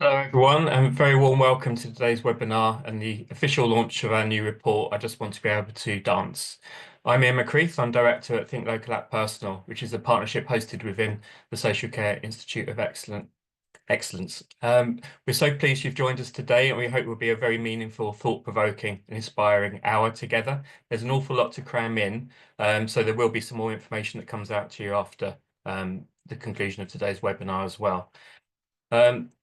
Hello everyone, and very warm welcome to today's webinar and the official launch of our new report, I Just Want to Be Able to Dance. I'm Ian McCreath, I'm Director at Think Local Act Personal, which is a partnership hosted within the Social Care Institute of Excellence. We're so pleased you've joined us today, and we hope it will be a very meaningful, thought-provoking and inspiring hour together. There's an awful lot to cram in, so there will be some more information that comes out to you after the conclusion of today's webinar as well.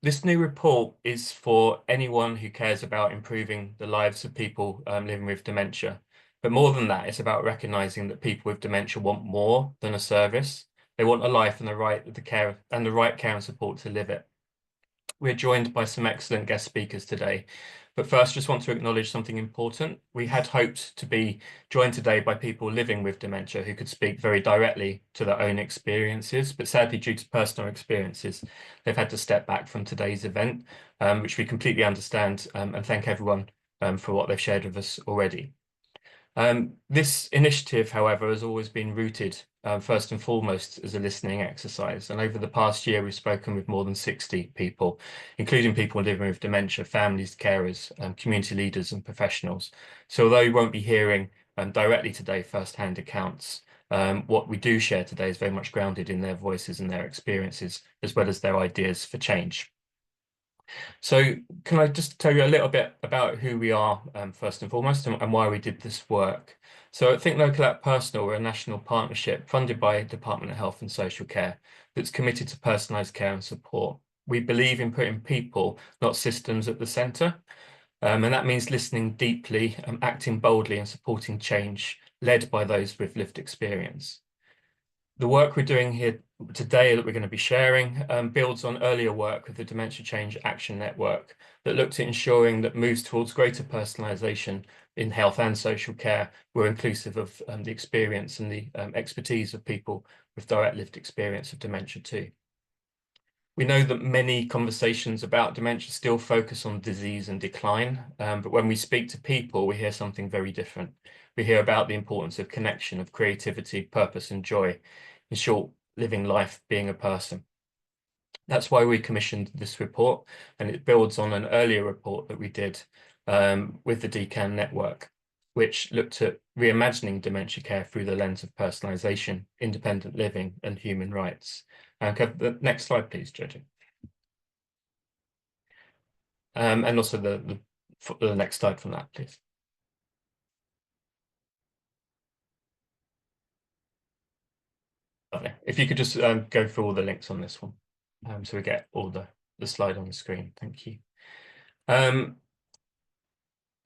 This new report is for anyone who cares about improving the lives of people living with dementia. But more than that, it's about recognizing that people with dementia want more than a service. They want a life and the right care and support to live it. We're joined by some excellent guest speakers today. But first, just want to acknowledge something important. We had hoped to be joined today by people living with dementia who could speak very directly to their own experiences, but sadly, due to personal experiences, they've had to step back from today's event, which we completely understand, and thank everyone for what they've shared with us already. This initiative, however, has always been rooted first and foremost as a listening exercise. And over the past year, we've spoken with more than 60 people, including people living with dementia, families, carers, community leaders and professionals. So although you won't be hearing directly today first-hand accounts, what we do share today is very much grounded in their voices and their experiences, as well as their ideas for change. So can I just tell you a little bit about who we are first and foremost and why we did this work? So I Think Local Act Personal, we're a national partnership funded by Department of Health and Social Care that's committed to personalised care and support. We believe in putting people, not systems, at the centre. And that means listening deeply, acting boldly and supporting change led by those with lived experience. The work we're doing here today that we're going to be sharing builds on earlier work with the Dementia Change Action Network that looked at ensuring that moves towards greater personalisation in health and social care were inclusive of the experience and the expertise of people with direct lived experience of dementia too. We know that many conversations about dementia still focus on disease and decline, but when we speak to people, we hear something very different. We hear about the importance of connection, of creativity, purpose, and joy. In short, living life, being a person. That's why we commissioned this report, and it builds on an earlier report that we did with the DCAN network, which looked at reimagining dementia care through the lens of personalisation, independent living, and human rights. The next slide, please, Jojo. And also the next slide from that, please. Lovely. If you could just go through all the links on this one, so we get all the slide on the screen. Thank you.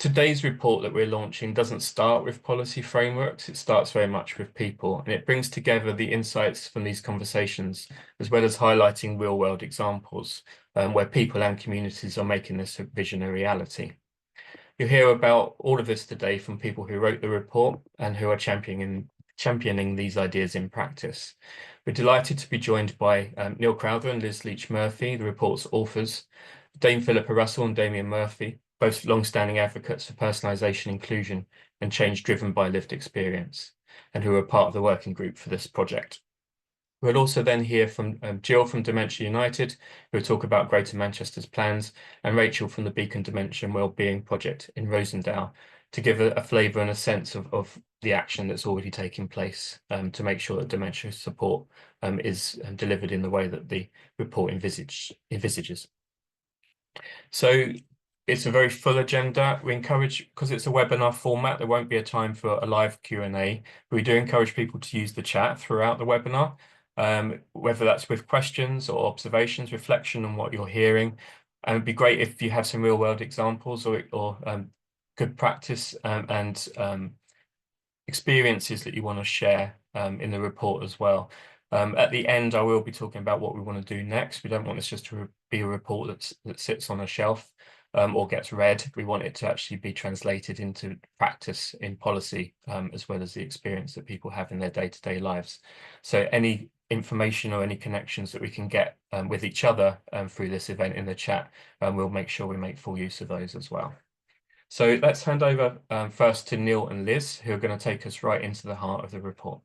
Today's report that we're launching doesn't start with policy frameworks, it starts very much with people, and it brings together the insights from these conversations, as well as highlighting real-world examples where people and communities are making this vision a reality. You'll hear about all of this today from people who wrote the report and who are championing these ideas in practice. We're delighted to be joined by Neil Crowther and Liz Leach-Murphy, the report's authors, Dame Philippa Russell and Damien Murphy, both long-standing advocates for personalisation, inclusion and change driven by lived experience, and who are part of the working group for this project. We'll also then hear from Jill from Dementia United, who will talk about Greater Manchester's plans, and Rachel from the Beacon Dementia and Wellbeing Project in Rosendale, to give a flavour and a sense of the action that's already taking place to make sure that dementia support is delivered in the way that the report envisages. So it's a very full agenda. We encourage, because it's a webinar format, there won't be a time for a live Q&A. We do encourage people to use the chat throughout the webinar, whether that's with questions or observations, reflection on what you're hearing. And it'd be great if you have some real world examples or good practice and experiences that you want to share in the report as well. At the end, I will be talking about what we want to do next. We don't want this just to be a report that sits on a shelf or gets read. We want it to actually be translated into practice in policy, as well as the experience that people have in their day-to-day lives. So any information or any connections that we can get with each other through this event in the chat, we'll make sure we make full use of those as well. So let's hand over first to Neil and Liz, who are going to take us right into the heart of the report.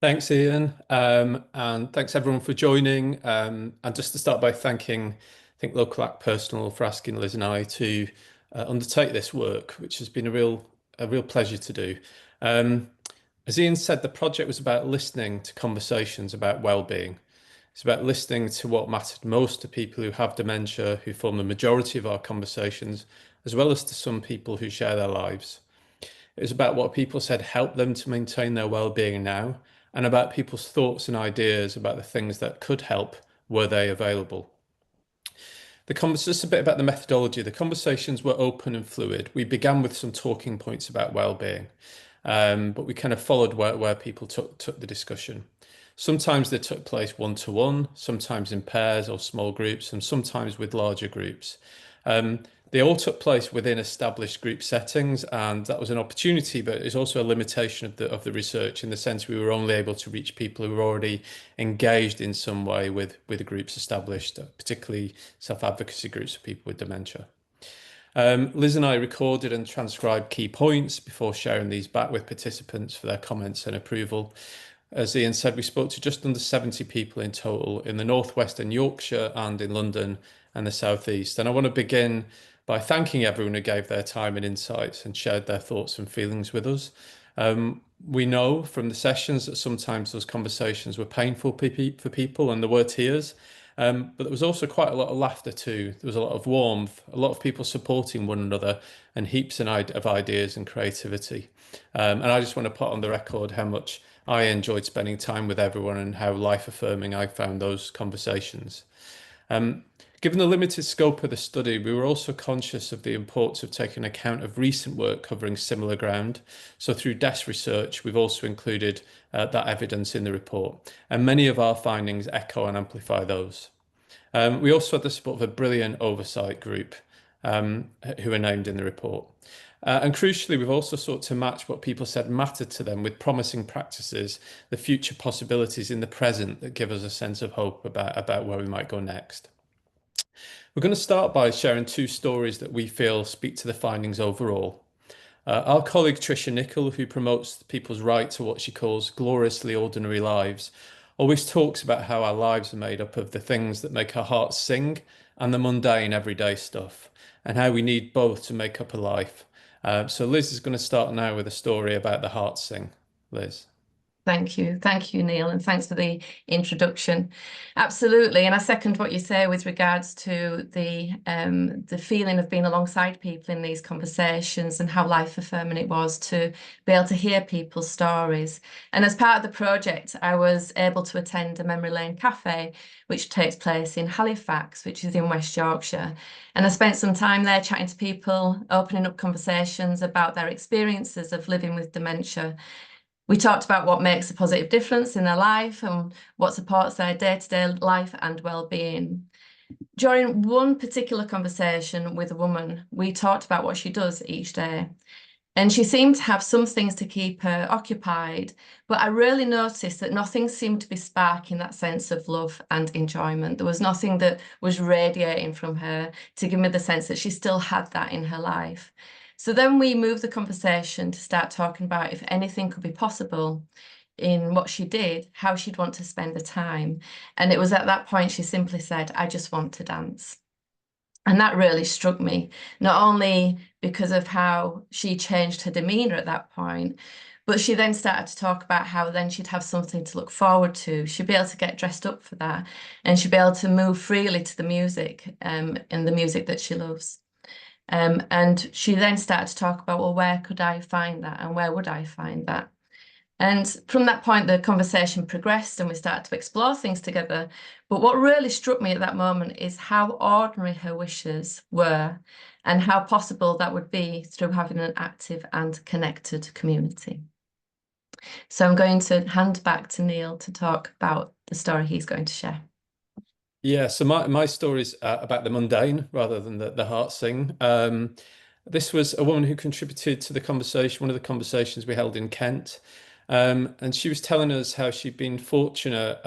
Thanks, Ian, and thanks everyone for joining. And just to start by thanking, I think Local Act Personal for asking Liz and I to undertake this work, which has been a real pleasure to do. Um, as Ian said, the project was about listening to conversations about well-being. It's about listening to what mattered most to people who have dementia, who form the majority of our conversations, as well as to some people who share their lives. It was about what people said helped them to maintain their well-being now, and about people's thoughts and ideas about the things that could help were they available. Just a bit about the methodology. The conversations were open and fluid. We began with some talking points about well-being, but we kind of followed where people took the discussion. Sometimes they took place one-to-one, sometimes in pairs or small groups, and sometimes with larger groups. Um, they all took place within established group settings, and that was an opportunity, but it's also a limitation of the research in the sense we were only able to reach people who were already engaged in some way with the groups established, particularly self-advocacy groups for people with dementia. Liz and I recorded and transcribed key points before sharing these back with participants for their comments and approval. As Ian said, we spoke to just under 70 people in total in the Northwest and Yorkshire and in London and the Southeast. And I want to begin by thanking everyone who gave their time and insights and shared their thoughts and feelings with us. We know from the sessions that sometimes those conversations were painful for people and there were tears. But there was also quite a lot of laughter too. There was a lot of warmth, a lot of people supporting one another, and heaps of ideas and creativity. And I just want to put on the record how much I enjoyed spending time with everyone and how life affirming I found those conversations. Um, Given the limited scope of the study, we were also conscious of the importance of taking account of recent work covering similar ground. So through desk research, we've also included that evidence in the report, and many of our findings echo and amplify those. We also had the support of a brilliant oversight group who are named in the report. And crucially, we've also sought to match what people said mattered to them with promising practices, the future possibilities in the present that give us a sense of hope about where we might go next. We're going to start by sharing two stories that we feel speak to the findings overall. Our colleague Tricia Nicol, who promotes people's right to what she calls gloriously ordinary lives, always talks about how our lives are made up of the things that make our hearts sing and the mundane everyday stuff, and how we need both to make up a life. So Liz is going to start now with a story about the heart sing. Liz. Thank you. Thank you, Neil, and thanks for the introduction. Absolutely. And I second what you say with regards to the feeling of being alongside people in these conversations and how life affirming it was to be able to hear people's stories. And as part of the project, I was able to attend a Memory Lane Cafe, which takes place in Halifax, which is in West Yorkshire. And I spent some time there chatting to people, opening up conversations about their experiences of living with dementia. We talked about what makes a positive difference in their life and what supports their day-to-day life and well-being. During one particular conversation with a woman, we talked about what she does each day. And she seemed to have some things to keep her occupied, but I really noticed that nothing seemed to be sparking that sense of love and enjoyment. There was nothing that was radiating from her to give me the sense that she still had that in her life. So then we moved the conversation to start talking about if anything could be possible in what she did, how she'd want to spend the time. And it was at that point she simply said, I just want to dance. And that really struck me, not only because of how she changed her demeanour at that point, but she then started to talk about how then she'd have something to look forward to. She'd be able to get dressed up for that, and she'd be able to move freely to the music and the music that she loves. And she then started to talk about, well, where could I find that and where would I find that? And from that point, the conversation progressed and we started to explore things together. But what really struck me at that moment is how ordinary her wishes were and how possible that would be through having an active and connected community. So I'm going to hand back to Neil to talk about the story he's going to share. Yeah, so my story's about the mundane rather than the heart sing. This was a woman who contributed to the conversation, one of the conversations we held in Kent. And she was telling us how she'd been fortunate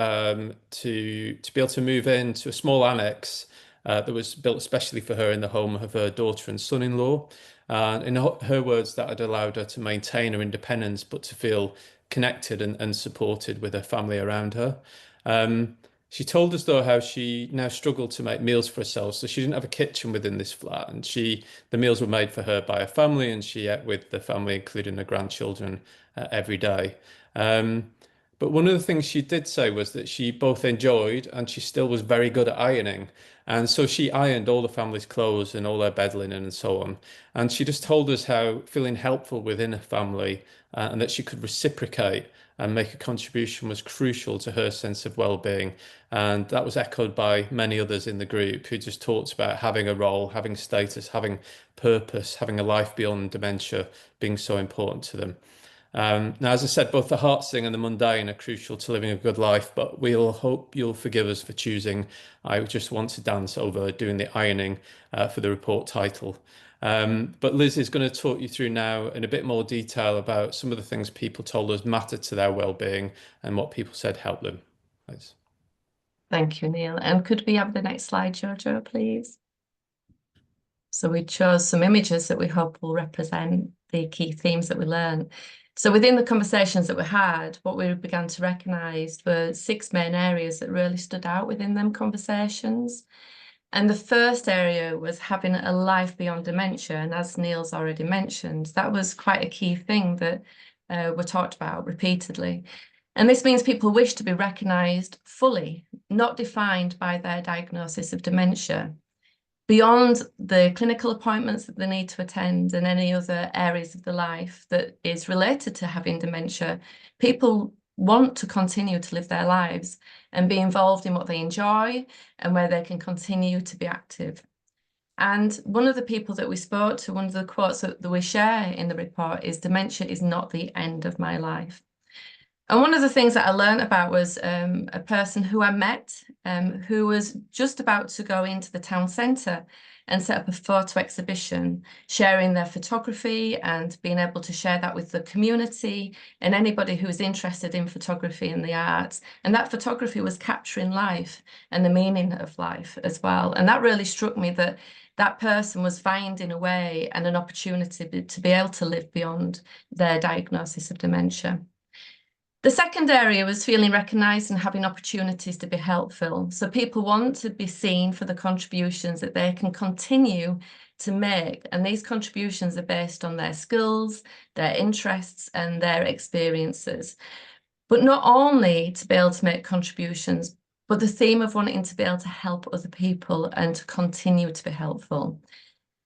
to be able to move into a small annex that was built especially for her in the home of her daughter and son-in-law. In her words, that had allowed her to maintain her independence, but to feel connected and supported with her family around her. She told us though how she now struggled to make meals for herself, so she didn't have a kitchen within this flat, and the meals were made for her by her family, and she ate with the family, including her grandchildren, every day. But one of the things she did say was that she both enjoyed and she still was very good at ironing. And so she ironed all the family's clothes and all their bed linen and so on. And she just told us how feeling helpful within her family and that she could reciprocate and make a contribution was crucial to her sense of well-being. And that was echoed by many others in the group who just talked about having a role, having status, having purpose, having a life beyond dementia being so important to them. Now, as I said, both the heartsing and the mundane are crucial to living a good life, but we'll hope you'll forgive us for choosing I Just Want to Dance over doing the ironing for the report title. But Liz is going to talk you through now in a bit more detail about some of the things people told us mattered to their well-being and what people said helped them. Thanks. Thank you, Neil. And could we have the next slide, Jojo, please? So we chose some images that we hope will represent the key themes that we learned. So within the conversations that we had, what we began to recognise were 6 main areas that really stood out within them conversations. And the first area was having a life beyond dementia. And as Neil's already mentioned, that was quite a key thing that were talked about repeatedly. And this means people wish to be recognised fully, not defined by their diagnosis of dementia. Beyond the clinical appointments that they need to attend and any other areas of the life that is related to having dementia, people want to continue to live their lives and be involved in what they enjoy and where they can continue to be active. And one of the people that we spoke to, one of the quotes that we share in the report is, "Dementia is not the end of my life." And one of the things that I learned about was a person who I met who was just about to go into the town centre and set up a photo exhibition, sharing their photography and being able to share that with the community and anybody who was interested in photography and the arts. And that photography was capturing life and the meaning of life as well. And that really struck me that that person was finding a way and an opportunity to be able to live beyond their diagnosis of dementia. The second area was feeling recognised and having opportunities to be helpful. So people want to be seen for the contributions that they can continue to make. And these contributions are based on their skills, their interests, and their experiences. But not only to be able to make contributions, but the theme of wanting to be able to help other people and to continue to be helpful.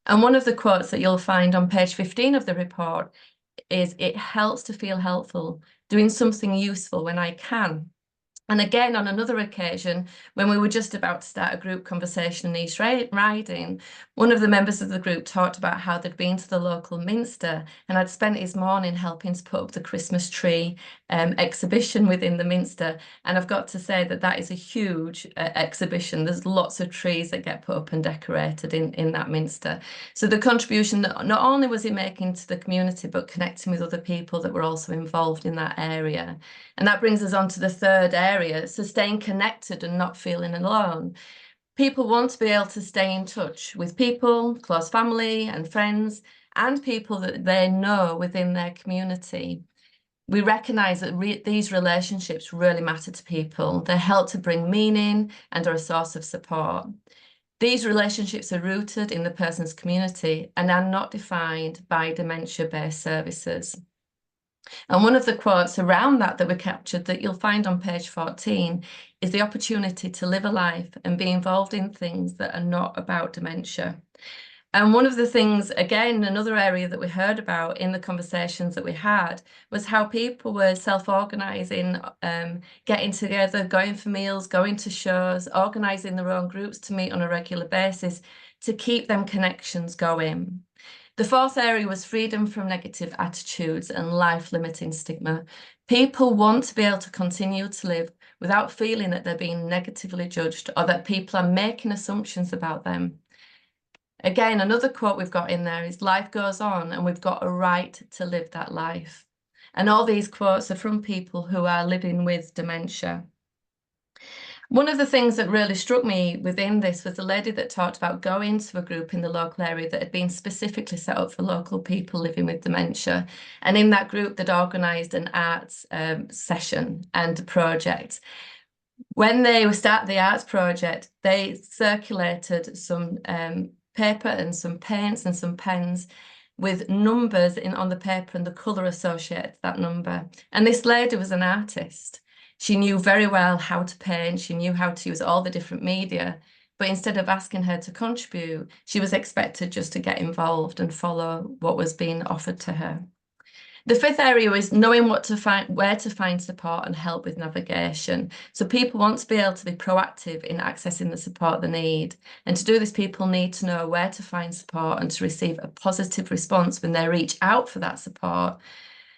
And one of the quotes that you'll find on page 15 of the report is, "It helps to feel helpful, doing something useful when I can." And again, on another occasion, when we were just about to start a group conversation in East Riding, one of the members of the group talked about how they'd been to the local Minster and had spent his morning helping to put up the Christmas tree exhibition within the Minster. And I've got to say that that is a huge exhibition. There's lots of trees that get put up and decorated in that Minster. So the contribution that not only was he making to the community, but connecting with other people that were also involved in that area. And that brings us on to the third area, so staying connected and not feeling alone. People want to be able to stay in touch with people, close family and friends, and people that they know within their community. We recognise that these relationships really matter to people. They help to bring meaning and are a source of support. These relationships are rooted in the person's community and are not defined by dementia-based services. And one of the quotes around that we captured that you'll find on page 14 is the opportunity to live a life and be involved in things that are not about dementia. And one of the things, again, another area that we heard about in the conversations that we had was how people were self-organising, getting together, going for meals, going to shows, organising their own groups to meet on a regular basis to keep them connections going. The fourth area was freedom from negative attitudes and life-limiting stigma. People want to be able to continue to live without feeling that they're being negatively judged or that people are making assumptions about them. Again, another quote we've got in there is, "Life goes on and we've got a right to live that life." And all these quotes are from people who are living with dementia. One of the things that really struck me within this was a lady that talked about going to a group in the local area that had been specifically set up for local people living with dementia. And in that group, they'd organised an arts session and a project. When they were starting the arts project, they circulated some paper and some paints and some pens with numbers on the paper and the colour associated to that number. And this lady was an artist. She knew very well how to paint. She knew how to use all the different media. But instead of asking her to contribute, she was expected just to get involved and follow what was being offered to her. The fifth area is knowing where to find support and help with navigation. So people want to be able to be proactive in accessing the support they need. And to do this, people need to know where to find support and to receive a positive response when they reach out for that support.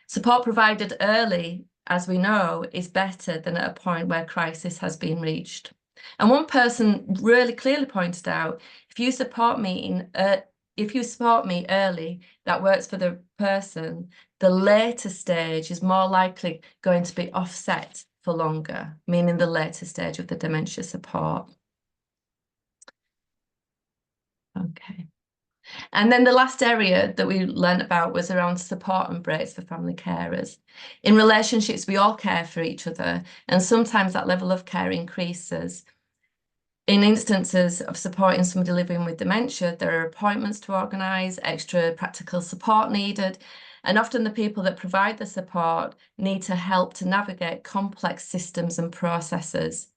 Support provided early, as we know, is better than at a point where crisis has been reached. And one person really clearly pointed out, if you support me early, that works for the person, the later stage is more likely going to be offset for longer, meaning the later stage of the dementia support. Okay. And then the last area that we learned about was around support and breaks for family carers. In relationships, we all care for each other, and sometimes that level of care increases. In instances of supporting somebody living with dementia, there are appointments to organise, extra practical support needed, and often the people that provide the support need to help to navigate complex systems and processes.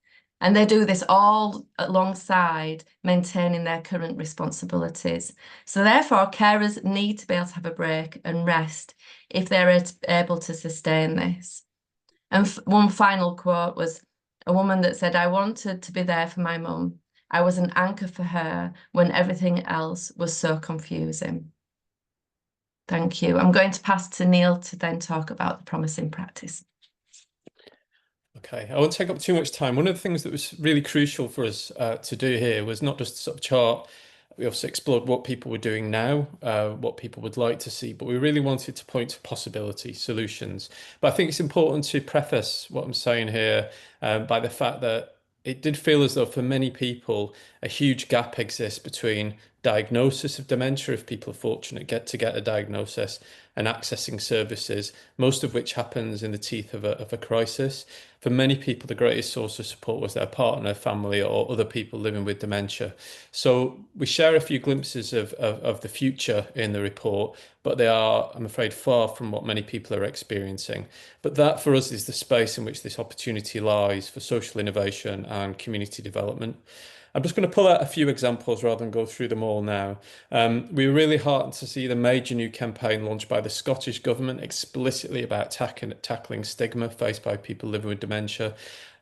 And they do this all alongside maintaining their current responsibilities. So therefore, carers need to be able to have a break and rest if they're able to sustain this. And one final quote was a woman that said, "I wanted to be there for my mum. I was an anchor for her when everything else was so confusing." Thank you. I'm going to pass to Neil to then talk about the promising practice. Okay, I won't take up too much time. One of the things that was really crucial for us to do here was not just sort of chart. We also explored what people were doing now, what people would like to see, but we really wanted to point to possibility, solutions. But I think it's important to preface what I'm saying here by the fact that it did feel as though for many people, a huge gap exists between diagnosis of dementia, if people are fortunate to get a diagnosis, and accessing services, most of which happens in the teeth of a crisis. For many people, the greatest source of support was their partner, family, or other people living with dementia. So we share a few glimpses of the future in the report, but they are, I'm afraid, far from what many people are experiencing. But that for us is the space in which this opportunity lies for social innovation and community development. I'm just going to pull out a few examples rather than go through them all now. We were really heartened to see the major new campaign launched by the Scottish Government explicitly about tackling stigma faced by people living with dementia.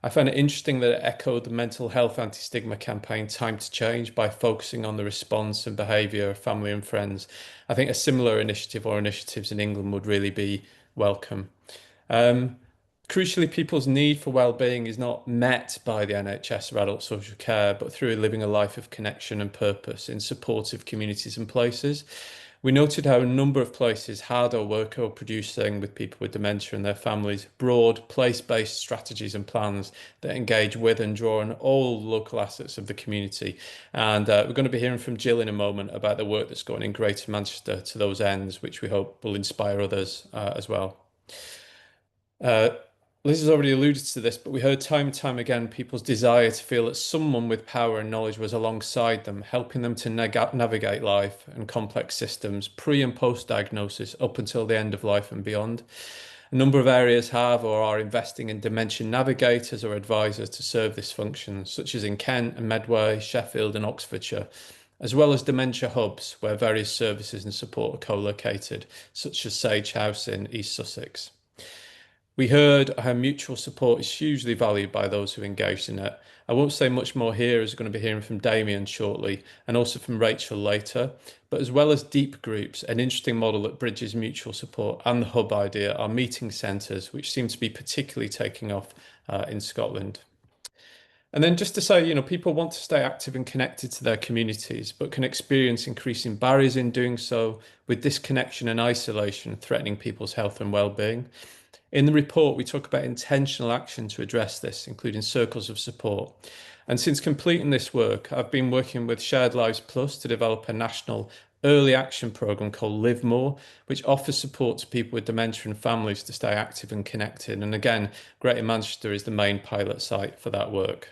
I found it interesting that it echoed the mental health anti-stigma campaign Time to Change by focusing on the response and behaviour of family and friends. I think a similar initiative or initiatives in England would really be welcome. Crucially, people's need for well-being is not met by the NHS or adult social care, but through living a life of connection and purpose in supportive communities and places. We noted how a number of places had or were co-producing with people with dementia and their families broad place-based strategies and plans that engage with and draw on all local assets of the community. And we're going to be hearing from Jill in a moment about the work that's going in Greater Manchester to those ends, which we hope will inspire others as well. Liz has already alluded to this, but we heard time and time again people's desire to feel that someone with power and knowledge was alongside them, helping them to navigate life and complex systems pre and post diagnosis up until the end of life and beyond. A number of areas have or are investing in dementia navigators or advisors to serve this function, such as in Kent and Medway, Sheffield and Oxfordshire, as well as dementia hubs where various services and support are co-located, such as Sage House in East Sussex. We heard how mutual support is hugely valued by those who engaged in it. I won't say much more here as we're going to be hearing from Damien shortly and also from Rachel later, but as well as deep groups, an interesting model that bridges mutual support and the hub idea are meeting centres, which seem to be particularly taking off in Scotland. And then just to say, people want to stay active and connected to their communities, but can experience increasing barriers in doing so with disconnection and isolation threatening people's health and well-being. In the report, we talk about intentional action to address this, including circles of support. And since completing this work, I've been working with Shared Lives Plus to develop a national early action program called Live More, which offers support to people with dementia and families to stay active and connected. And again, Greater Manchester is the main pilot site for that work.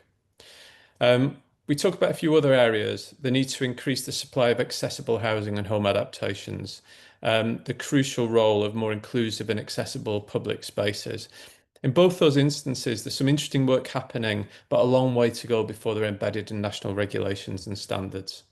We talk about a few other areas: the need to increase the supply of accessible housing and home adaptations, the crucial role of more inclusive and accessible public spaces. In both those instances, there's some interesting work happening, but a long way to go before they're embedded in national regulations and standards.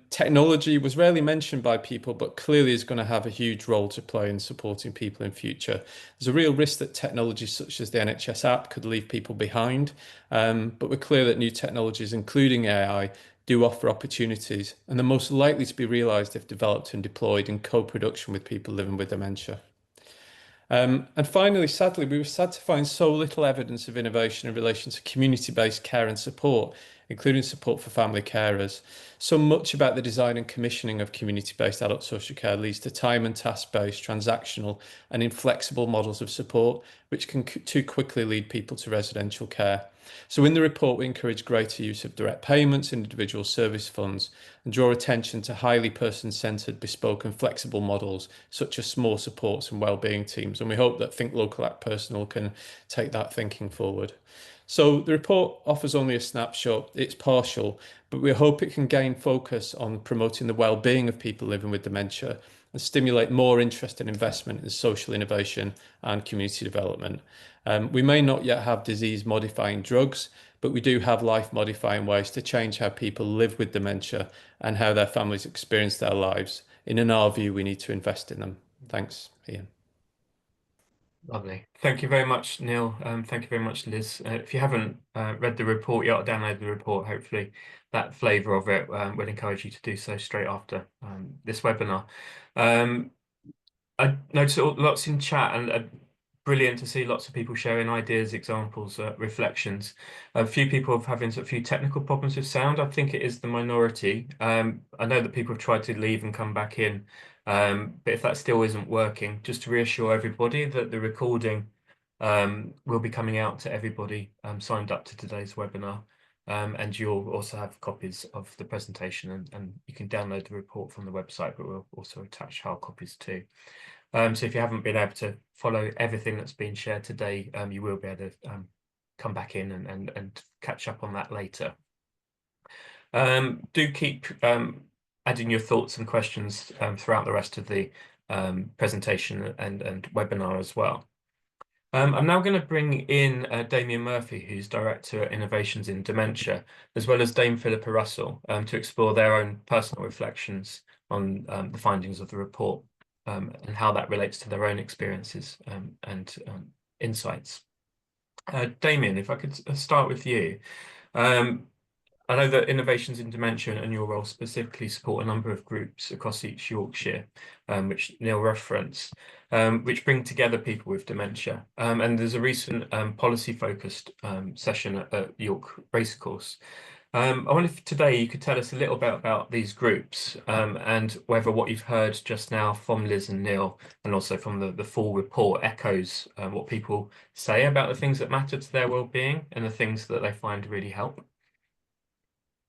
Technology was rarely mentioned by people, but clearly is going to have a huge role to play in supporting people in future. There's a real risk that technology such as the NHS app could leave people behind, but we're clear that new technologies, including AI, do offer opportunities, and they're most likely to be realised if developed and deployed in co-production with people living with dementia. And finally, sadly, we were sad to find so little evidence of innovation in relation to community-based care and support, including support for family carers. So much about the design and commissioning of community-based adult social care leads to time and task-based, transactional and inflexible models of support, which can too quickly lead people to residential care. So in the report, we encourage greater use of direct payments, individual service funds, and draw attention to highly person-centred, bespoke and flexible models, such as small supports and wellbeing teams. And we hope that Think Local Act Personal can take that thinking forward. So the report offers only a snapshot, it's partial, but we hope it can gain focus on promoting the well-being of people living with dementia and stimulate more interest and investment in social innovation and community development. We may not yet have disease-modifying drugs, but we do have life-modifying ways to change how people live with dementia and how their families experience their lives. And in our view, we need to invest in them. Thanks, Ian. Lovely. Thank you very much, Neil. Thank you very much, Liz. If you haven't read the report, you ought to download the report. Hopefully that flavour of it will encourage you to do so straight after this webinar. I noticed lots in chat, and brilliant to see lots of people sharing ideas, examples, reflections. A few people have having a few technical problems with sound. I think it is the minority. I know that people have tried to leave and come back in, but if that still isn't working, just to reassure everybody that the recording will be coming out to everybody signed up to today's webinar. And you'll also have copies of the presentation, and you can download the report from the website, but we'll also attach hard copies too. So if you haven't been able to follow everything that's been shared today, you will be able to come back in and catch up on that later. Do keep adding your thoughts and questions throughout the rest of the presentation and webinar as well. I'm now going to bring in Damien Murphy, who's Director at Innovations in Dementia, as well as Dame Philippa Russell, to explore their own personal reflections on the findings of the report and how that relates to their own experiences and insights. Damien, if I could start with you. I know that Innovations in Dementia and your role specifically support a number of groups across East Yorkshire, which Neil referenced, which bring together people with dementia. And there's a recent policy-focused session at York Racecourse. I wonder if today you could tell us a little bit about these groups and whether what you've heard just now from Liz and Neil, and also from the full report, echoes what people say about the things that matter to their well-being and the things that they find really help.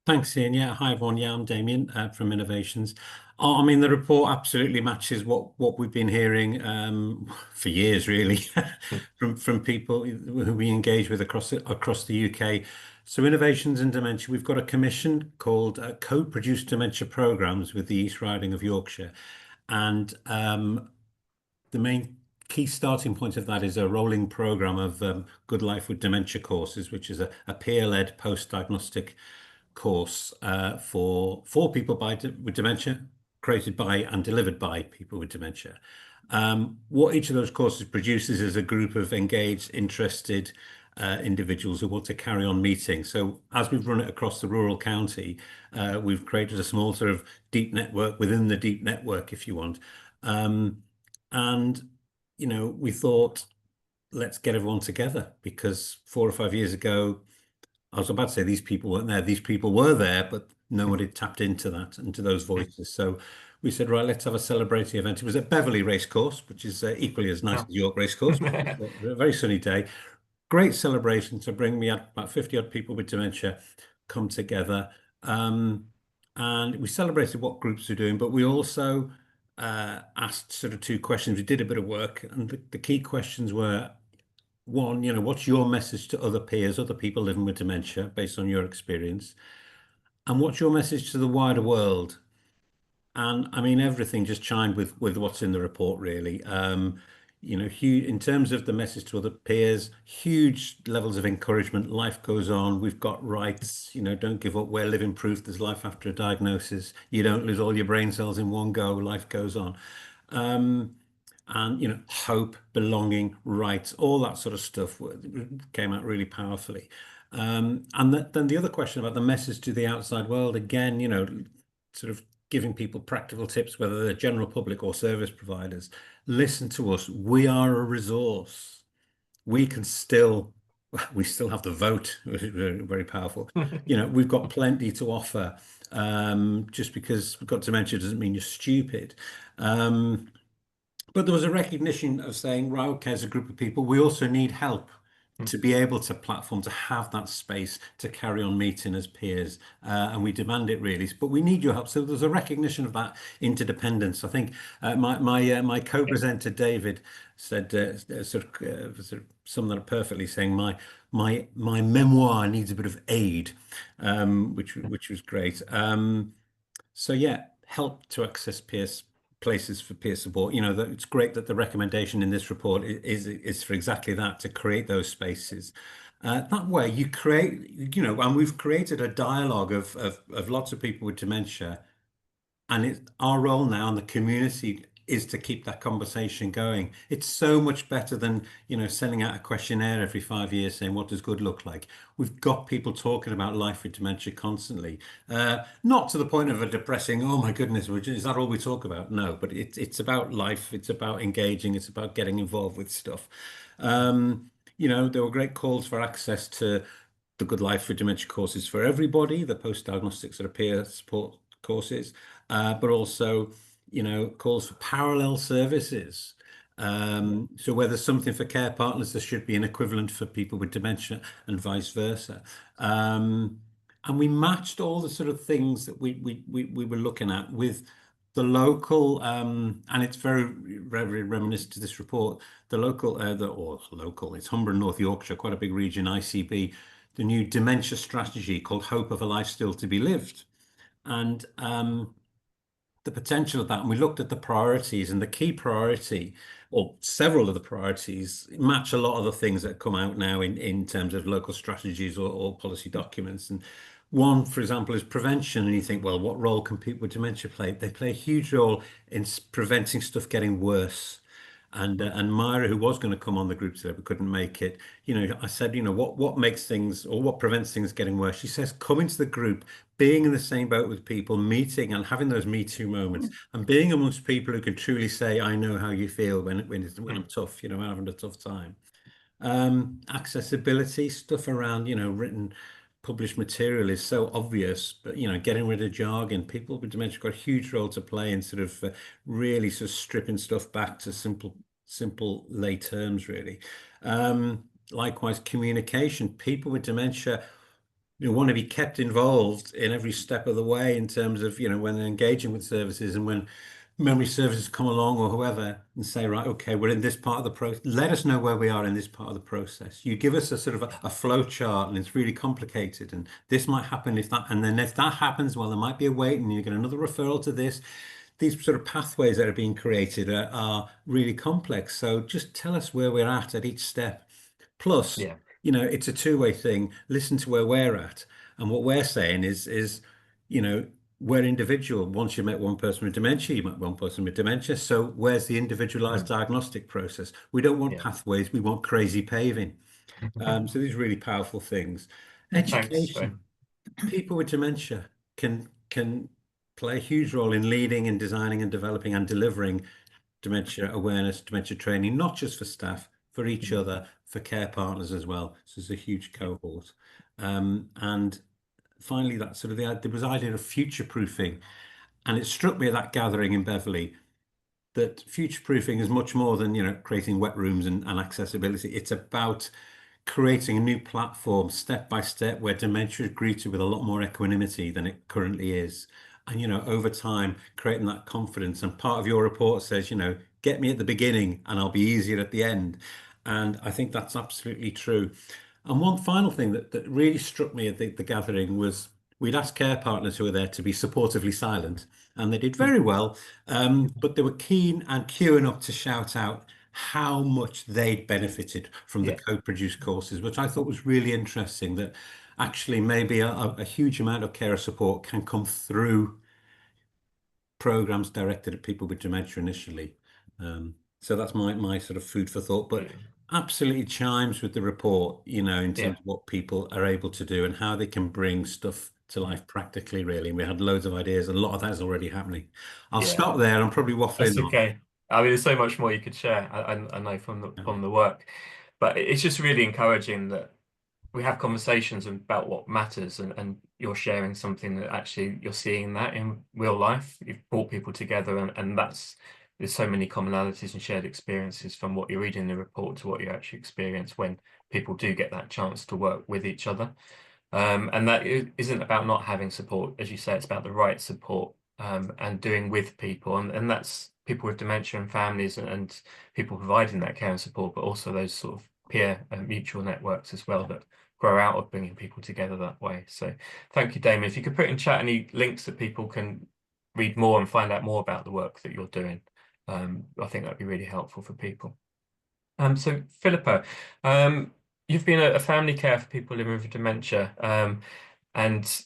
Thanks, Ian. Yeah, hi everyone. Yeah, I'm Damien from Innovations. I mean, the report absolutely matches what we've been hearing for years, really, from people who we engage with across the UK. So, Innovations in Dementia, we've got a commission called Co-Produced Dementia Programmes with the East Riding of Yorkshire, and the main key starting point of that is a rolling programme of Good Life with Dementia courses, which is a peer-led post-diagnostic course for people with dementia, created by and delivered by people with dementia. What each of those courses produces is a group of engaged, interested individuals who want to carry on meeting. So as we've run it across the rural county, we've created a small sort of deep network within the deep network, if you want. And, you know, we thought, let's get everyone together, because 4 or 5 years ago, I was about to say these people weren't there. These people were there, but nobody tapped into that, into those voices. So we said, right, let's have a celebratory event. It was at Beverley Racecourse, which is equally as nice Oh. as York Racecourse. A very sunny day. Great celebration to bring me out about 50 odd people with dementia come together. And we celebrated what groups are doing, but we also asked sort of two questions. We did a bit of work, and the key questions were, one, what's your message to other peers, other people living with dementia, based on your experience? And what's your message to the wider world? And I mean, everything just chimed with what's in the report, really. Huge in terms of the message to other peers, huge levels of encouragement. Life goes on. We've got rights. Don't give up. We're living proof there's life after a diagnosis. You don't lose all your brain cells in one go. Life goes on. And hope, belonging, rights, all that sort of stuff came out really powerfully. And then the other question about the message to the outside world, again, sort of giving people practical tips, whether they're general public or service providers. Listen to us. We are a resource. We still have the vote, which is very, very powerful. We've got plenty to offer. Just because we've got dementia doesn't mean you're stupid. But there was a recognition of saying, right, okay, as a group of people, we also need help to be able to platform, to have that space to carry on meeting as peers. And we demand it really, but we need your help. So there's a recognition of that interdependence. I think my co-presenter, David, said sort of some that are perfectly saying my memoir needs a bit of aid, which was great. So yeah, help to access places for peer support. It's great that the recommendation in this report is for exactly that, to create those spaces. That way you create, and we've created a dialogue of lots of people with dementia, and it's our role now in the community is to keep that conversation going. It's so much better than, sending out a questionnaire every 5 years saying, what does good look like? We've got people talking about life with dementia constantly. Not to the point of a depressing, oh my goodness, is that all we talk about? No, but it's about life. It's about engaging. It's about getting involved with stuff. There were great calls for access to the Good Life with Dementia courses for everybody, the post-diagnostic sort of peer support courses, but also, calls for parallel services. So where there's something for care partners, there should be an equivalent for people with dementia and vice versa. And we matched all the sort of things that we were looking at with the local, and it's very, very reminiscent to this report, the local, it's Humber and North Yorkshire, quite a big region, ICB, the new dementia strategy called Hope of a Life Still to be Lived. And the potential of that, and we looked at the priorities, and the key priority, or several of the priorities, match a lot of the things that come out now in terms of local strategies or policy documents. And one, for example, is prevention. And you think, well, what role can people with dementia play? They play a huge role in preventing stuff getting worse. And Myra, who was going to come on the group today but couldn't make it, I said, what makes things, or what prevents things getting worse? She says, come into the group, being in the same boat with people, meeting and having those Me Too moments, and being amongst people who can truly say, I know how you feel when I'm tough, when I'm having a tough time. Accessibility, stuff around, written, published material is so obvious, but getting rid of jargon. People with dementia got a huge role to play in sort of really sort of stripping stuff back to simple lay terms, really. Likewise, communication. People with dementia want to be kept involved in every step of the way in terms of when they're engaging with services, and when memory services come along or whoever and say, right, okay, we're in this part of the process. Let us know where we are in this part of the process. You give us a sort of a flow chart, and it's really complicated, and this might happen if that, and then if that happens, well, there might be a wait, and you get another referral to this. These sort of pathways that are being created are really complex. So just tell us where we're at each step. Plus, Yeah. it's a two-way thing. Listen to where we're at, and what we're saying is, we're individual. Once you met one person with dementia, you met one person with dementia. So where's the individualized diagnostic process? We don't want pathways. We want crazy paving. So these are really powerful things. Education. People with dementia can play a huge role in leading and designing and developing and delivering dementia awareness, dementia training, not just for staff, for each other, for care partners as well. So it's a huge cohort. And finally, that sort of there was idea of future proofing. And it struck me at that gathering in Beverley that future-proofing is much more than, creating wet rooms and accessibility. It's about creating a new platform step by step where dementia is greeted with a lot more equanimity than it currently is. And, over time, creating that confidence. And part of your report says, get me at the beginning and I'll be easier at the end. And I think that's absolutely true. And one final thing that really struck me at the gathering was we'd asked care partners who were there to be supportively silent, and they did very well. But they were keen and queuing up to shout out how much they'd benefited from the Yeah. co-produced courses, which I thought was really interesting, that actually maybe a huge amount of carer support can come through programs directed at people with dementia initially. So that's my sort of food for thought, but absolutely chimes with the report, in terms Yeah. of what people are able to do and how they can bring stuff to life practically, really. And we had loads of ideas. A lot of that is already happening. I'll Yeah. stop there. I'm probably waffling That's on. okay. I mean, there's so much more you could share. I know from the work, but it's just really encouraging that we have conversations about what matters, and you're sharing something that actually you're seeing that in real life. You've brought people together, and there's so many commonalities and shared experiences from what you read in the report to what you actually experience when people do get that chance to work with each other. And that isn't about not having support, as you say, it's about the right support, and doing with people, and that's people with dementia and families, and people providing that care and support, but also those sort of peer and mutual networks as well that grow out of bringing people together that way. So thank you, Damien. If you could put in chat any links that people can read more and find out more about the work that you're doing, I think that'd be really helpful for people. So Philippa, you've been a family care for people living with dementia, and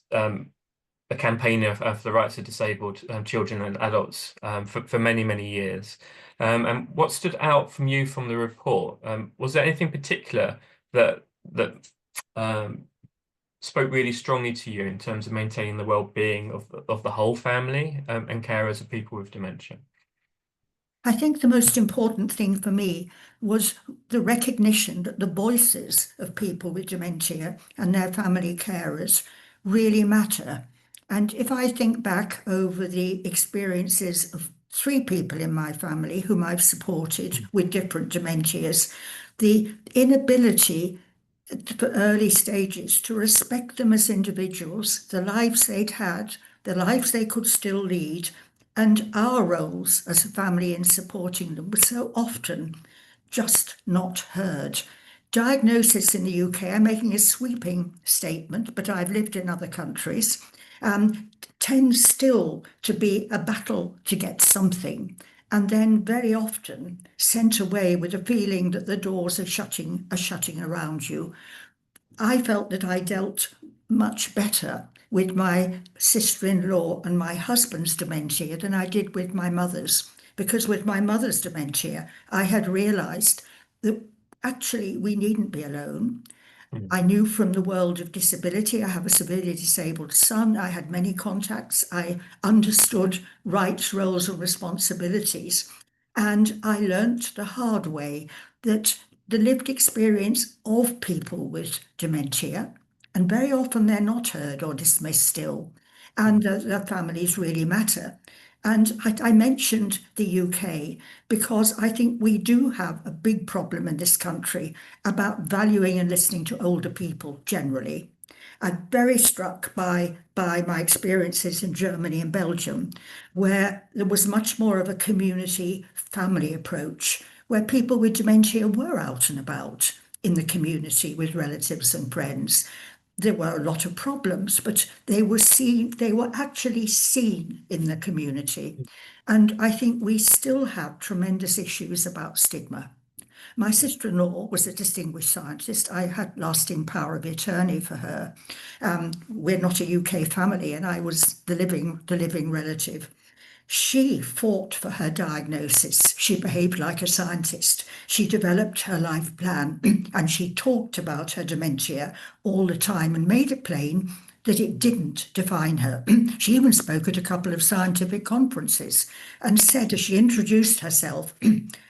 a campaigner of the rights of disabled children and adults for many, many years. And what stood out from you from the report? Was there anything particular that spoke really strongly to you in terms of maintaining the well-being of the whole family, and carers of people with dementia? I think the most important thing for me was the recognition that the voices of people with dementia and their family carers really matter. And if I think back over the experiences of 3 people in my family whom I've supported with different dementias, the inability for early stages to respect them as individuals, the lives they'd had, the lives they could still lead, and our roles as a family in supporting them were so often just not heard. Diagnosis in the UK, I'm making a sweeping statement, but I've lived in other countries, tends still to be a battle to get something, and then very often sent away with a feeling that the doors are shutting around you. I felt that I dealt much better with my sister-in-law and my husband's dementia than I did with my mother's, because with my mother's dementia, I had realised that actually we needn't be alone. I knew from the world of disability, I have a severely disabled son, I had many contacts, I understood rights, roles and responsibilities, and I learnt the hard way that the lived experience of people with dementia, and very often they're not heard or dismissed still, and their families really matter. And I mentioned the UK because I think we do have a big problem in this country about valuing and listening to older people generally. I'm very struck by my experiences in Germany and Belgium, where there was much more of a community family approach, where people with dementia were out and about in the community with relatives and friends. There were a lot of problems, but they were actually seen in the community. And I think we still have tremendous issues about stigma. My sister-in-law was a distinguished scientist. I had lasting power of attorney for her. We're not a UK family, and I was the living relative. She fought for her diagnosis. She behaved like a scientist. She developed her life plan and she talked about her dementia all the time and made it plain that it didn't define her. She even spoke at a couple of scientific conferences and said, as she introduced herself,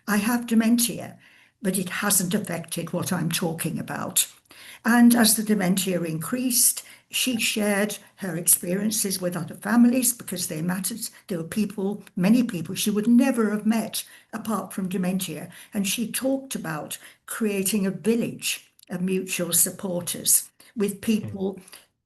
I have dementia. but it hasn't affected what I'm talking about. And as the dementia increased, she shared her experiences with other families because they mattered. There were people, many people she would never have met apart from dementia. And she talked about creating a village of mutual supporters with people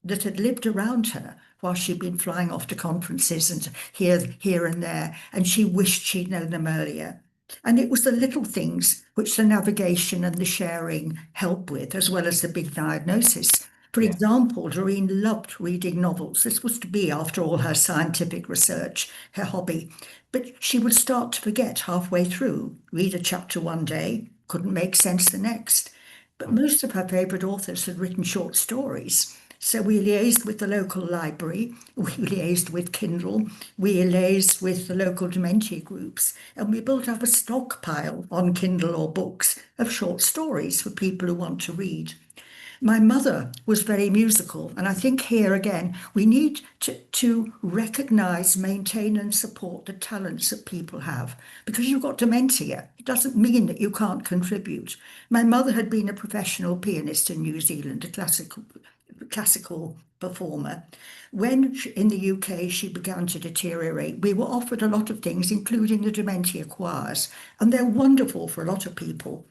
that had lived around her while she'd been flying off to conferences and here and there. And she wished she'd known them earlier. And it was the little things which the navigation and the sharing help with, as well as the big diagnosis. For example, Doreen loved reading novels. This was to be, after all, her scientific research, her hobby. But she would start to forget halfway through, read a chapter one day, couldn't make sense the next. But most of her favourite authors had written short stories. So we liaised with the local library, we liaised with Kindle, we liaised with the local dementia groups, and we built up a stockpile on Kindle or books of short stories for people who want to read. My mother was very musical, and I think here again we need to recognise, maintain, and support the talents that people have. Because you've got dementia, it doesn't mean that you can't contribute. My mother had been a professional pianist in New Zealand, a classical performer. When in the UK she began to deteriorate, we were offered a lot of things, including the dementia choirs, and they're wonderful for a lot of people.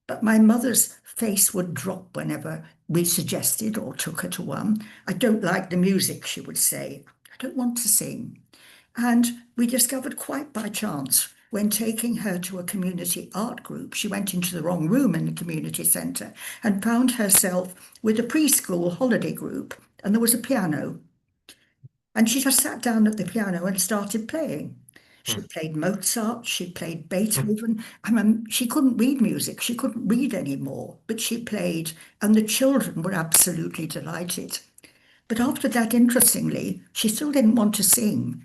But my mother's face would drop whenever we suggested or took her to one. I don't like the music, she would say. I don't want to sing. And we discovered quite by chance, when taking her to a community art group, she went into the wrong room in the community centre and found herself with a preschool holiday group, and there was a piano. And she just sat down at the piano and started playing. She played Mozart, she played Beethoven. I mean, she couldn't read music, she couldn't read anymore, but she played, and the children were absolutely delighted. But after that, interestingly, she still didn't want to sing,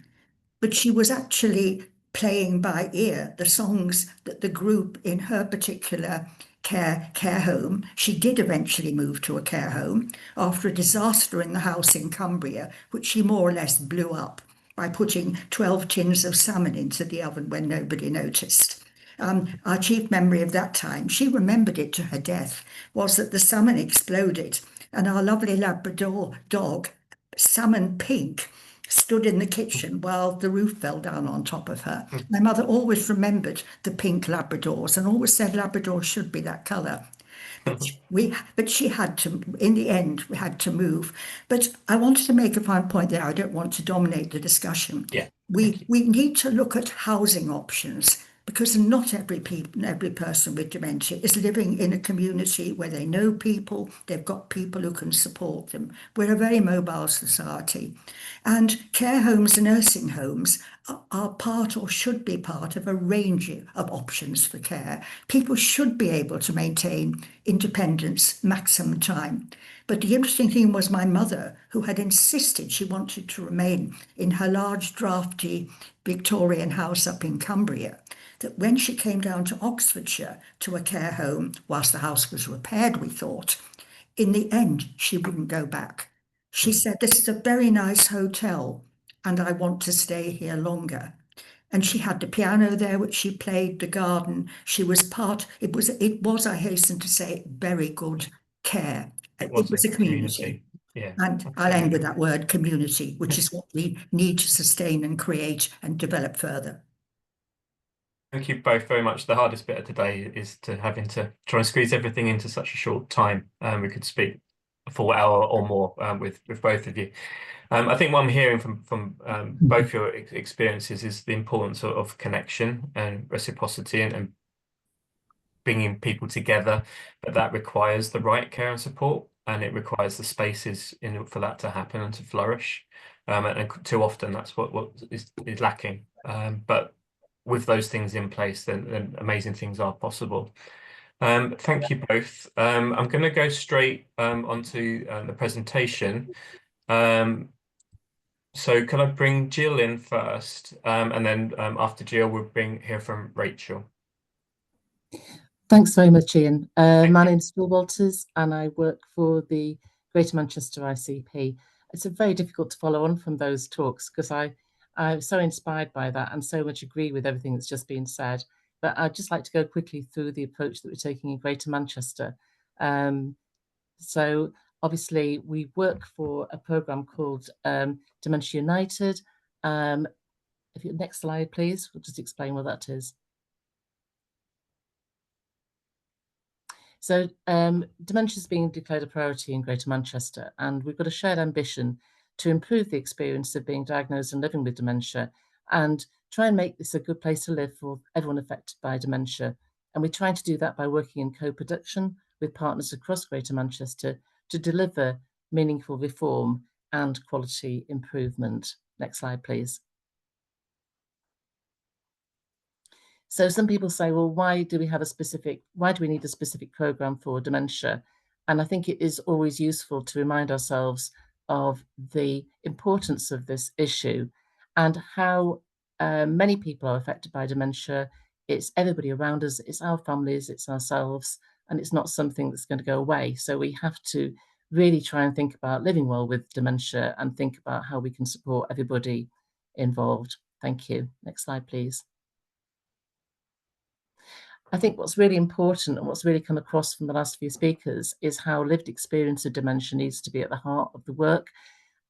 but she was actually playing by ear the songs that the group in her particular care home. She did eventually move to a care home after a disaster in the house in Cumbria, which she more or less blew up by putting 12 tins of salmon into the oven when nobody noticed. Our chief memory of that time, she remembered it to her death, was that the salmon exploded and our lovely Labrador dog, Salmon Pink, stood in the kitchen while the roof fell down on top of her. My mother always remembered the pink Labradors and always said Labradors should be that colour. But she had to, in the end, we had to move. But I wanted to make a final point there. I don't want to dominate the discussion. We need to look at housing options, because not every person with dementia is living in a community where they know people, they've got people who can support them. We're a very mobile society. And care homes and nursing homes are part, or should be part, of a range of options for care. People should be able to maintain independence maximum time. But the interesting thing was my mother, who had insisted she wanted to remain in her large drafty Victorian house up in Cumbria, that when she came down to Oxfordshire to a care home, whilst the house was repaired, we thought, in the end, she wouldn't go back. She said, "This is a very nice hotel and I want to stay here longer." And she had the piano there, which she played, the garden. She was it was, I hasten to say, very good care. It was a community. Yeah. And I'll end with that word, community, which is what we need to sustain and create and develop further. Thank you both very much. The hardest bit of today is having to try and squeeze everything into such a short time. We could speak a full hour or more with both of you. I think what I'm hearing from both your experiences is the importance of connection and reciprocity and bringing people together, but that requires the right care and support, and it requires the spaces for that to happen and to flourish. And too often that's what is lacking. But with those things in place, then amazing things are possible. Thank you both. I'm going to go straight onto the presentation. So can I bring Jill in first? And then after Jill, we'll hear from Rachel. Thanks very much, Ian. My name's Jill Walters and I work for the Greater Manchester ICP. It's very difficult to follow on from those talks because I'm so inspired by that and so much agree with everything that's just been said. but I'd just like to go quickly through the approach that we're taking in Greater Manchester. So obviously we work for a programme called Dementia United. If you next slide, please, we'll just explain what that is. So dementia is being declared a priority in Greater Manchester, and we've got a shared ambition to improve the experience of being diagnosed and living with dementia and try and make this a good place to live for everyone affected by dementia. And we're trying to do that by working in co-production with partners across Greater Manchester to deliver meaningful reform and quality improvement. Next slide, please. So some people say, well, why do we need a specific programme for dementia? And I think it is always useful to remind ourselves of the importance of this issue and how many people are affected by dementia. It's everybody around us, it's our families, it's ourselves, and it's not something that's going to go away. So we have to really try and think about living well with dementia and think about how we can support everybody involved. Thank you. Next slide, please. I think what's really important and what's really come across from the last few speakers is how lived experience of dementia needs to be at the heart of the work.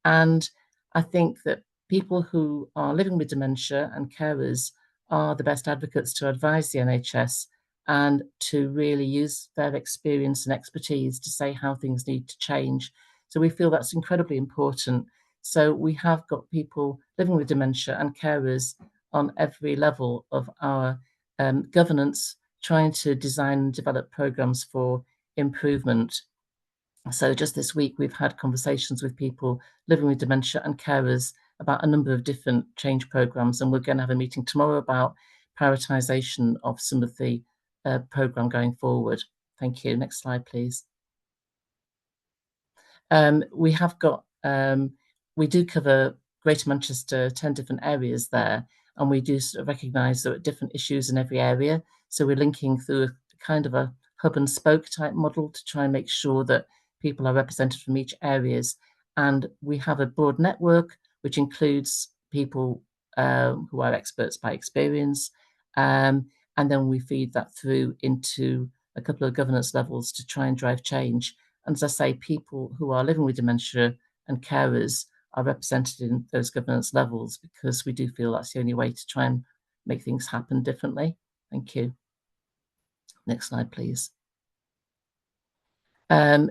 And I think that people who are living with dementia and carers are the best advocates to advise the NHS and to really use their experience and expertise to say how things need to change. So we feel that's incredibly important. So we have got people living with dementia and carers on every level of our governance, trying to design and develop programs for improvement. So just this week, we've had conversations with people living with dementia and carers about a number of different change programs, and we're going to have a meeting tomorrow about prioritisation of some of the programme going forward. Thank you. Next slide, please. We have got, we do cover Greater Manchester, 10 different areas there, and we do sort of recognise there are different issues in every area. So we're linking through a kind of a hub and spoke type model to try and make sure that people are represented from each areas. And we have a broad network, which includes people who are experts by experience. And then we feed that through into a couple of governance levels to try and drive change. And as I say, people who are living with dementia and carers are represented in those governance levels because we do feel that's the only way to try and make things happen differently. Thank you. Next slide, please.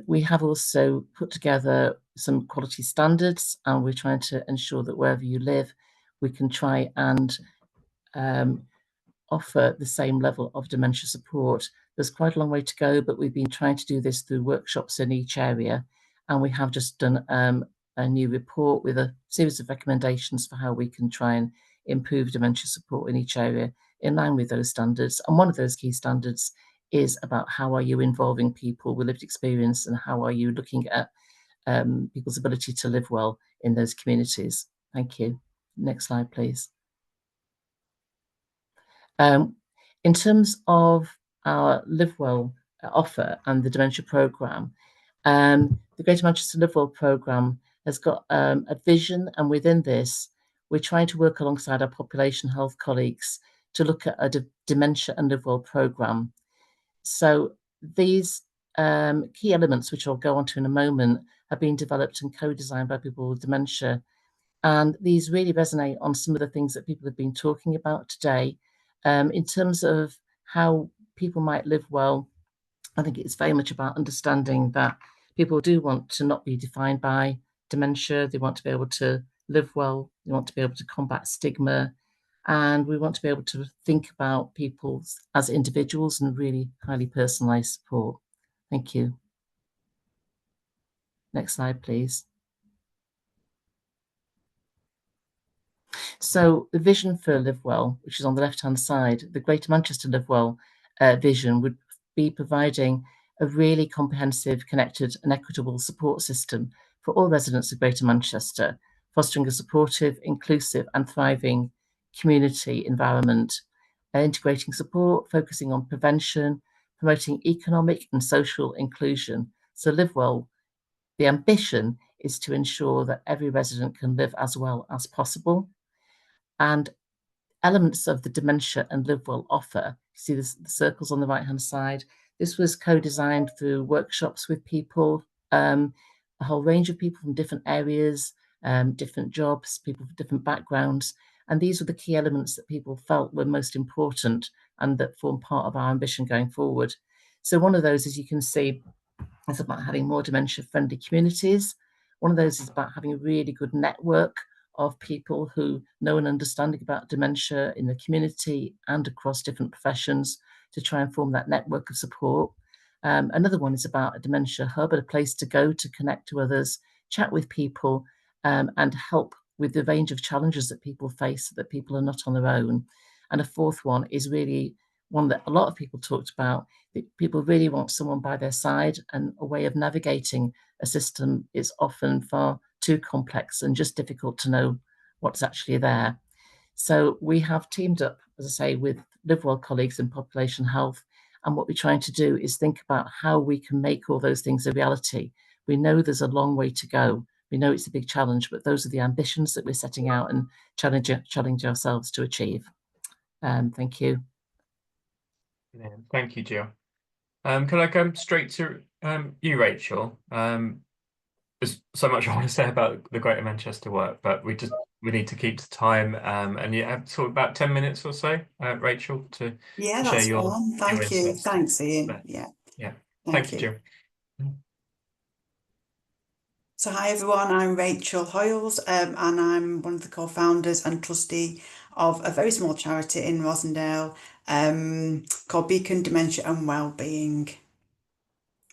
We have also put together some quality standards, and we're trying to ensure that wherever you live, we can try and offer the same level of dementia support. There's quite a long way to go, but we've been trying to do this through workshops in each area, and we have just done a new report with a series of recommendations for how we can try and improve dementia support in each area in line with those standards. And one of those key standards is about how are you involving people with lived experience and how are you looking at people's ability to live well in those communities. Thank you. Next slide, please. In terms of our Live Well offer and the dementia programme, the Greater Manchester Live Well programme has got a vision, and within this, we're trying to work alongside our population health colleagues to look at a dementia and Live Well programme. So these key elements, which I'll go on to in a moment, have been developed and co-designed by people with dementia. And these really resonate on some of the things that people have been talking about today. In terms of how people might live well, I think it's very much about understanding that people do want to not be defined by dementia. They want to be able to live well. They want to be able to combat stigma. And we want to be able to think about people as individuals and really highly personalised support. Thank you. Next slide, please. So the vision for Live Well, which is on the left-hand side, the Greater Manchester Live Well vision would be providing a really comprehensive, connected and equitable support system for all residents of Greater Manchester, fostering a supportive, inclusive and thriving community environment, integrating support, focusing on prevention, promoting economic and social inclusion. So Live Well, the ambition is to ensure that every resident can live as well as possible. And elements of the Dementia and Live Well offer. You see the circles on the right-hand side. This was co-designed through workshops with people, a whole range of people from different areas, different jobs, people from different backgrounds. And these were the key elements that people felt were most important and that form part of our ambition going forward. So one of those, as you can see, is about having more dementia-friendly communities. One of those is about having a really good network of people who know and understanding about dementia in the community and across different professions to try and form that network of support. Another one is about a dementia hub, a place to go to connect to others, chat with people, and help with the range of challenges that people face so that people are not on their own. And a fourth one is really one that a lot of people talked about, that people really want someone by their side, and a way of navigating a system is often far too complex and just difficult to know what's actually there. So we have teamed up, as I say, with Live Well colleagues in population health. And what we're trying to do is think about how we can make all those things a reality. We know there's a long way to go. We know it's a big challenge, but those are the ambitions that we're setting out and challenge ourselves to achieve. Thank you. Yeah, thank you, Jill. Can I go straight to you, Rachel? There's so much I want to say about the Greater Manchester work, but we need to keep to time. And you have sort of about 10 minutes or so, Rachel, to Yeah, share that's your fine. Thank you. insights. Thanks, Ian. But, Yeah, yeah, thank you, you. Jill. So hi everyone, I'm Rachel Hoyles, and I'm one of the co-founders and trustee of a very small charity in Rosendale called Beacon Dementia and Wellbeing.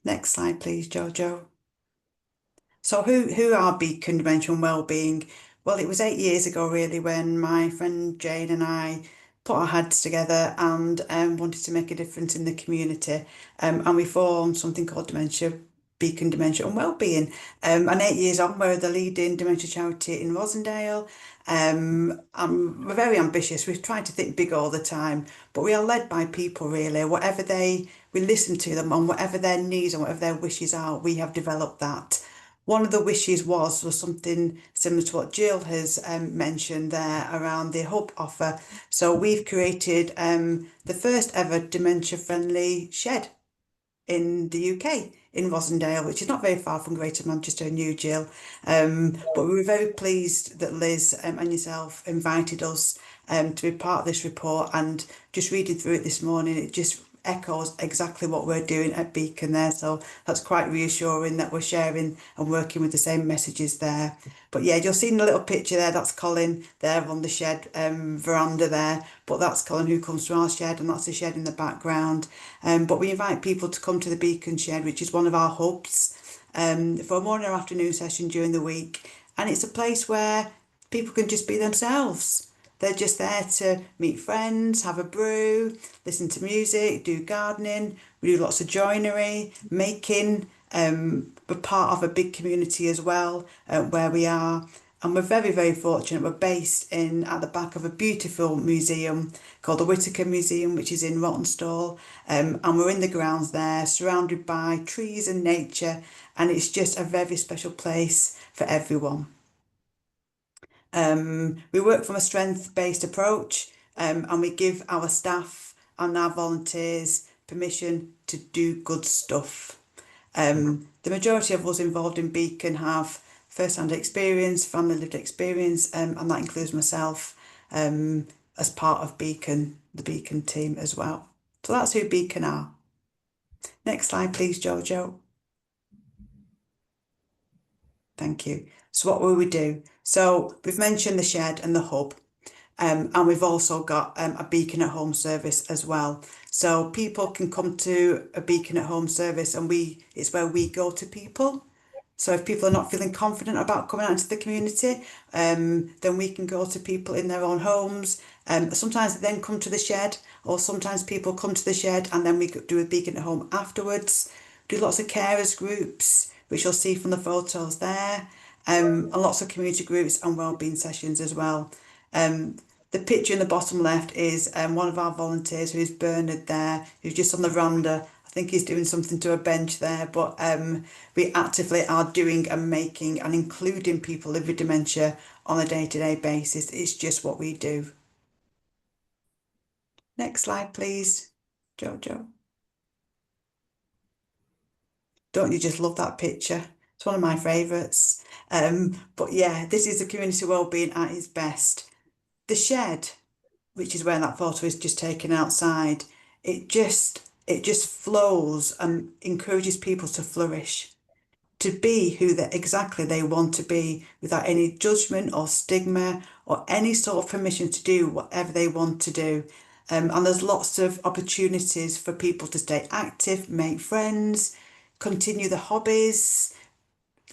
Next slide, please, Jojo. So who are Beacon Dementia and Wellbeing? Well, it was 8 years ago really when my friend Jane and I put our heads together and wanted to make a difference in the community, and we formed something called Beacon Dementia and Wellbeing. And 8 years on, we're the leading dementia charity in Rosendale. And we're very ambitious. We're trying to think big all the time, but we are led by people really. We listen to them, and whatever their needs and whatever their wishes are, we have developed that. One of the wishes was something similar to what Jill has mentioned there around the hub offer. So we've created the first ever dementia-friendly shed in the UK, in Rosendale, which is not very far from Greater Manchester and you, Jill. But we were very pleased that Liz and yourself invited us to be part of this report, and just reading through it this morning, it just echoes exactly what we're doing at Beacon there. So that's quite reassuring that we're sharing and working with the same messages there. But yeah, you'll see in the little picture there, that's Colin there on the shed veranda there. But that's Colin who comes from our shed, and that's the shed in the background. But we invite people to come to the Beacon shed, which is one of our hubs, for a morning or afternoon session during the week. And it's a place where people can just be themselves. They're just there to meet friends, have a brew, listen to music, do gardening. We do lots of joinery, making. We're part of a big community as well, where we are. And we're very, very fortunate. We're based at the back of a beautiful museum called the Whitaker Museum, which is in Rottenstall. And we're in the grounds there, surrounded by trees and nature. And it's just a very special place for everyone. We work from a strength-based approach, and we give our staff and our volunteers permission to do good stuff. The majority of us involved in Beacon have first-hand experience, family lived experience, and that includes myself as part of Beacon, the Beacon team as well. So that's who Beacon are. Next slide, please, Jojo. Thank you. So what will we do? So we've mentioned the shed and the hub, and we've also got a Beacon at Home service as well. So people can come to a Beacon at Home service, and it's where we go to people. So if people are not feeling confident about coming out into the community, then we can go to people in their own homes. Sometimes they then come to the shed, or sometimes people come to the shed and then we do a Beacon at Home afterwards. We do lots of carers groups, which you'll see from the photos there, and lots of community groups and wellbeing sessions as well. The picture in the bottom left is one of our volunteers, who's Bernard there, who's just on the veranda. I think he's doing something to a bench there, but we actively are doing and making and including people living with dementia on a day-to-day basis. It's just what we do. Next slide, please, Jojo. Don't you just love that picture? It's one of my favourites. But yeah, this is the community wellbeing at its best. The shed, which is where that photo is just taken outside, it just flows and encourages people to flourish, to be who exactly they want to be, without any judgment or stigma or any sort of permission to do whatever they want to do. And there's lots of opportunities for people to stay active, make friends, continue the hobbies,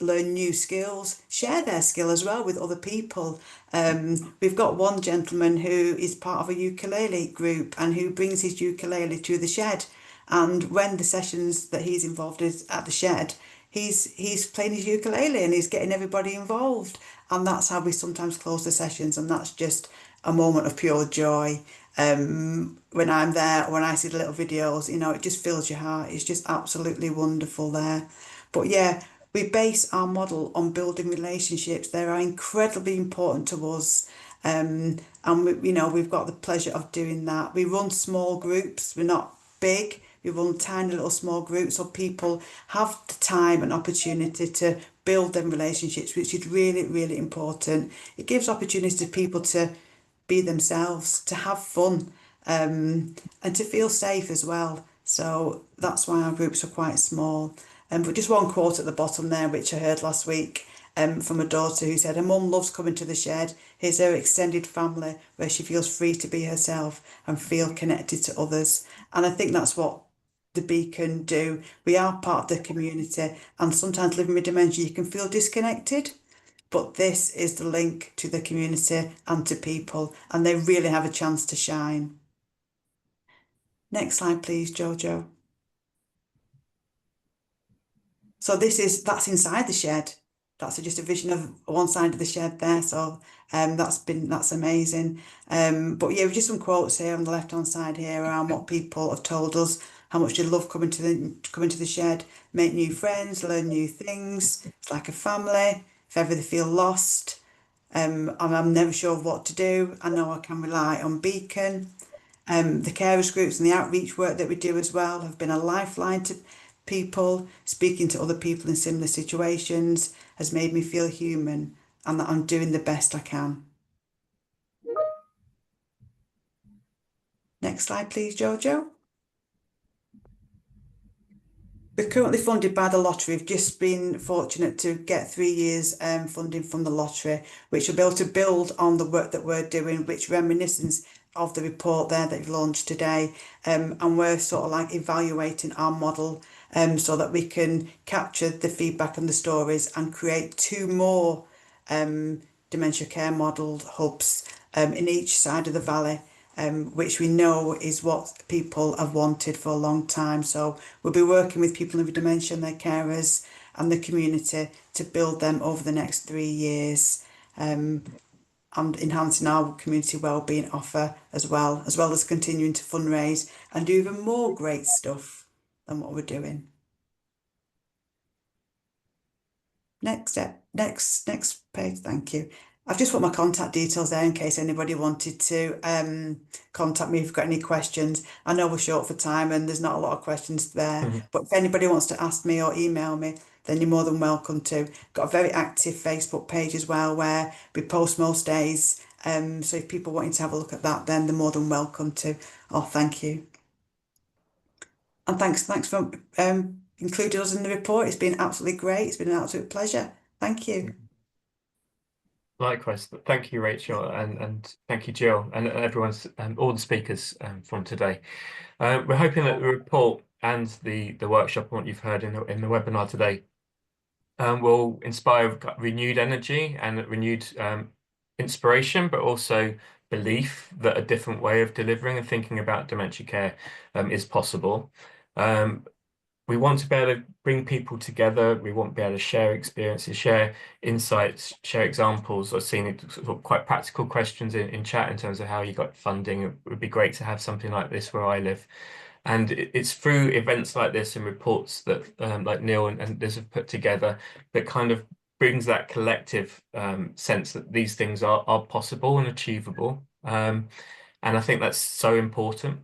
learn new skills, share their skill as well with other people. We've got one gentleman who is part of a ukulele group and who brings his ukulele to the shed. And when the sessions that he's involved in at the shed, he's playing his ukulele and he's getting everybody involved. And that's how we sometimes close the sessions. And that's just a moment of pure joy. When I'm there, when I see the little videos, you know, it just fills your heart. It's just absolutely wonderful there. But yeah, we base our model on building relationships. They are incredibly important to us. And we, you know, we've got the pleasure of doing that. We run small groups. We're not big. We run tiny little small groups so people have the time and opportunity to build them relationships, which is really, really important. It gives opportunity to people to be themselves, to have fun, and to feel safe as well. So that's why our groups are quite small. But just one quote at the bottom there, which I heard last week from a daughter who said, her mum loves coming to the shed. Here's her extended family where she feels free to be herself and feel connected to others. And I think that's what the Beacon do. We are part of the community, and sometimes living with dementia, you can feel disconnected. But this is the link to the community and to people, and they really have a chance to shine. Next slide, please, Jojo. So that's inside the shed. That's just a vision of one side of the shed there. So that's amazing. But yeah, just some quotes here on the left-hand side here around what people have told us, how much they love coming to the shed, make new friends, learn new things. It's like a family. If ever they feel lost, and I'm never sure of what to do, I know I can rely on Beacon. The carers groups and the outreach work that we do as well have been a lifeline to people. Speaking to other people in similar situations has made me feel human and that I'm doing the best I can. Next slide, please, Jojo. We're currently funded by the lottery. We've just been fortunate to get 3 years funding from the lottery, which will be able to build on the work that we're doing, which reminiscence of the report there that you've launched today. And we're sort of like evaluating our model so that we can capture the feedback and the stories and create 2 more dementia care modelled hubs in each side of the valley. Which we know is what people have wanted for a long time. So we'll be working with people with dementia and their carers and the community to build them over the next 3 years, and enhancing our community wellbeing offer as well as continuing to fundraise and do even more great stuff than what we're doing. Next page, thank you. I've just put my contact details there in case anybody wanted to contact me if you've got any questions. I know we're short for time and there's not a lot of questions there, but if anybody wants to ask me or email me, then you're more than welcome to. Got a very active Facebook page as well where we post most days. So if people wanting to have a look at that, then they're more than welcome to. Oh, thank you. And thanks for including us in the report. It's been absolutely great. It's been an absolute pleasure. Thank you. Likewise, thank you, Rachel, and thank you, Jill, and everyone's all the speakers from today. We're hoping that the report and the workshop and what you've heard in the webinar today will inspire renewed energy and renewed inspiration, but also belief that a different way of delivering and thinking about dementia care is possible. We want to be able to bring people together. We want to be able to share experiences, share insights, share examples. I've seen sort of quite practical questions in chat in terms of how you got funding. It would be great to have something like this where I live. And it's through events like this and reports that like Neil and Liz have put together that kind of brings that collective sense that these things are possible and achievable. And I think that's so important.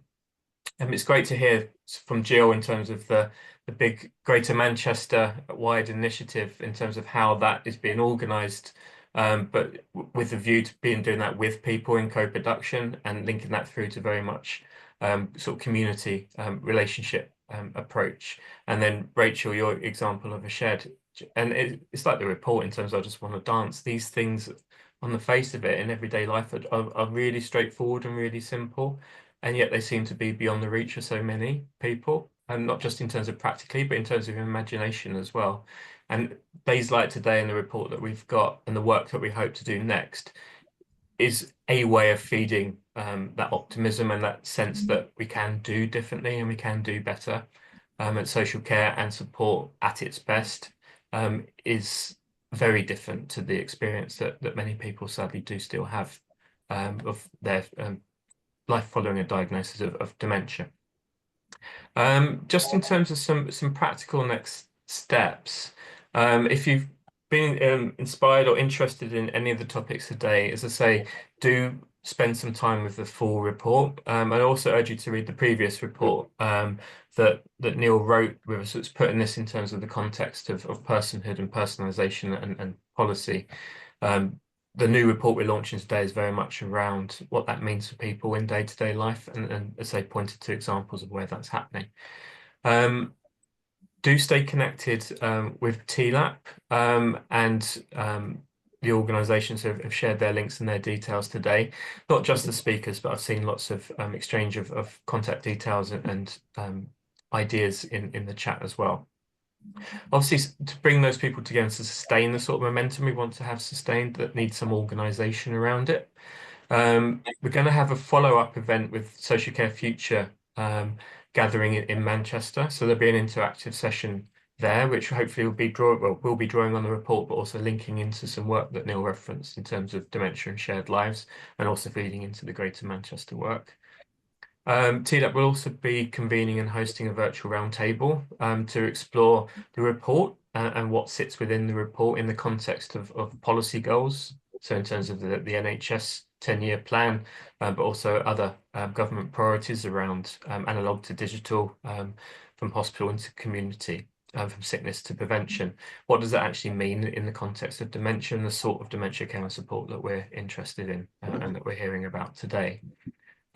And it's great to hear from Jill in terms of the big Greater Manchester wide initiative in terms of how that is being organised, but with a view to doing that with people in co-production and linking that through to very much sort of community relationship approach. And then Rachel, your example of a shed, and it's like the report in terms of I just want to dance. These things on the face of it in everyday life are really straightforward and really simple, and yet they seem to be beyond the reach of so many people, and not just in terms of practically, but in terms of imagination as well. And days like today and the report that we've got and the work that we hope to do next is a way of feeding that optimism and that sense that we can do differently and we can do better. And social care and support at its best is very different to the experience that many people sadly do still have of their life following a diagnosis of dementia. Just in terms of some practical next steps, if you've been inspired or interested in any of the topics today, as I say, do spend some time with the full report. I also urge you to read the previous report that Neil wrote with us. It's putting this in terms of the context of personhood and personalisation and policy. The new report we're launching today is very much around what that means for people in day-to-day life, and as I pointed to examples of where that's happening. Do stay connected with TLAP, and the organisations have shared their links and their details today. Not just the speakers, but I've seen lots of exchange of contact details and ideas in the chat as well. Obviously, to bring those people together to sustain the sort of momentum we want to have sustained, that needs some organisation around it. We're going to have a follow-up event with Social Care Future gathering in Manchester. So there'll be an interactive session there, which hopefully will be drawing on the report, but also linking into some work that Neil referenced in terms of dementia and shared lives, and also feeding into the Greater Manchester work. TLAP will also be convening and hosting a virtual roundtable to explore the report and what sits within the report in the context of policy goals. So in terms of the NHS 10-year plan, but also other government priorities around analog to digital, from hospital into community, from sickness to prevention. What does that actually mean in the context of dementia and the sort of dementia care and support that we're interested in and that we're hearing about today?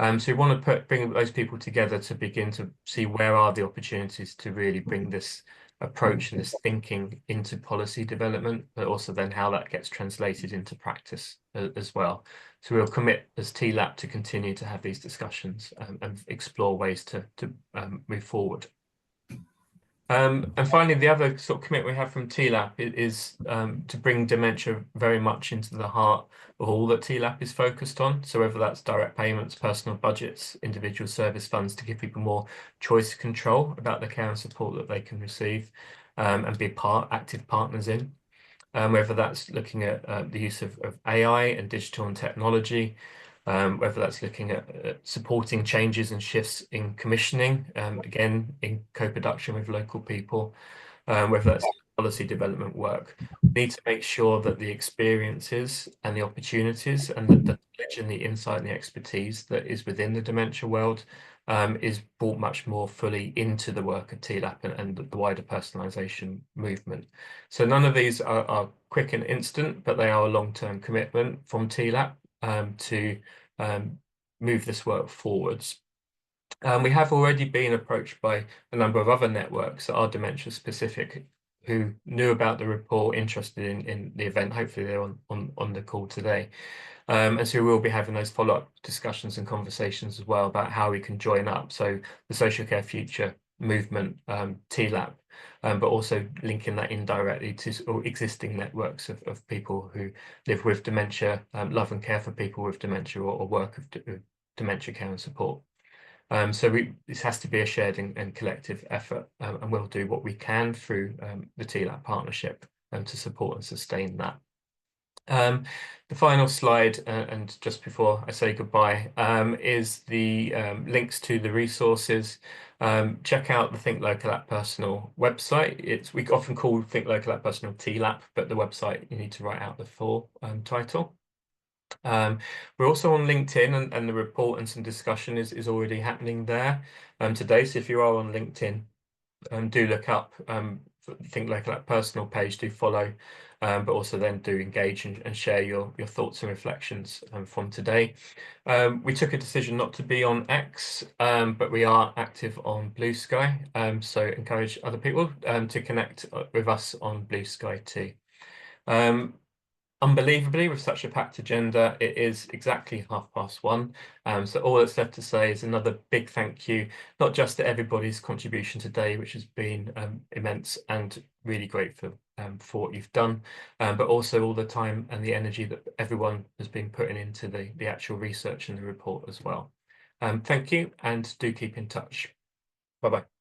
So we want to bring those people together to begin to see where are the opportunities to really bring this approach and this thinking into policy development, but also then how that gets translated into practice as well. So we'll commit as TLAP to continue to have these discussions and explore ways to move forward. And finally, the other sort of commitment we have from TLAP is to bring dementia very much into the heart of all that TLAP is focused on. So whether that's direct payments, personal budgets, individual service funds, to give people more choice control about the care and support that they can receive and be active partners in. Whether that's looking at the use of AI and digital and technology, whether that's looking at supporting changes and shifts in commissioning, again, in co-production with local people, whether that's policy development work. We need to make sure that the experiences and the opportunities and the knowledge and the insight and the expertise that is within the dementia world is brought much more fully into the work of TLAP and the wider personalisation movement. So none of these are quick and instant, but they are a long-term commitment from TLAP to move this work forwards. We have already been approached by a number of other networks that are dementia specific who knew about the report, interested in the event. Hopefully they're on the call today. And so we'll be having those follow-up discussions and conversations as well about how we can join up. So the Social Care Future movement, TLAP, but also linking that indirectly to existing networks of people who live with dementia, love and care for people with dementia, or work of dementia care and support. So this has to be a shared and collective effort, and we'll do what we can through the TLAP partnership to support and sustain that. The final slide, and just before I say goodbye, is the links to the resources. Check out the Think Local Act Personal website. We often call Think Local Act Personal TLAP, but the website, you need to write out the full title. We're also on LinkedIn, and the report and some discussion is already happening there today. So if you are on LinkedIn, do look up Think Local Act Personal page, do follow, but also then do engage and share your thoughts and reflections from today. We took a decision not to be on X, but we are active on Blue Sky, so encourage other people to connect with us on Blue Sky too. Unbelievably, with such a packed agenda, it is exactly 1:30. So all that's left to say is another big thank you, not just to everybody's contribution today, which has been immense and really grateful for what you've done, but also all the time and the energy that everyone has been putting into the actual research and the report as well. Thank you, and do keep in touch. Bye-bye.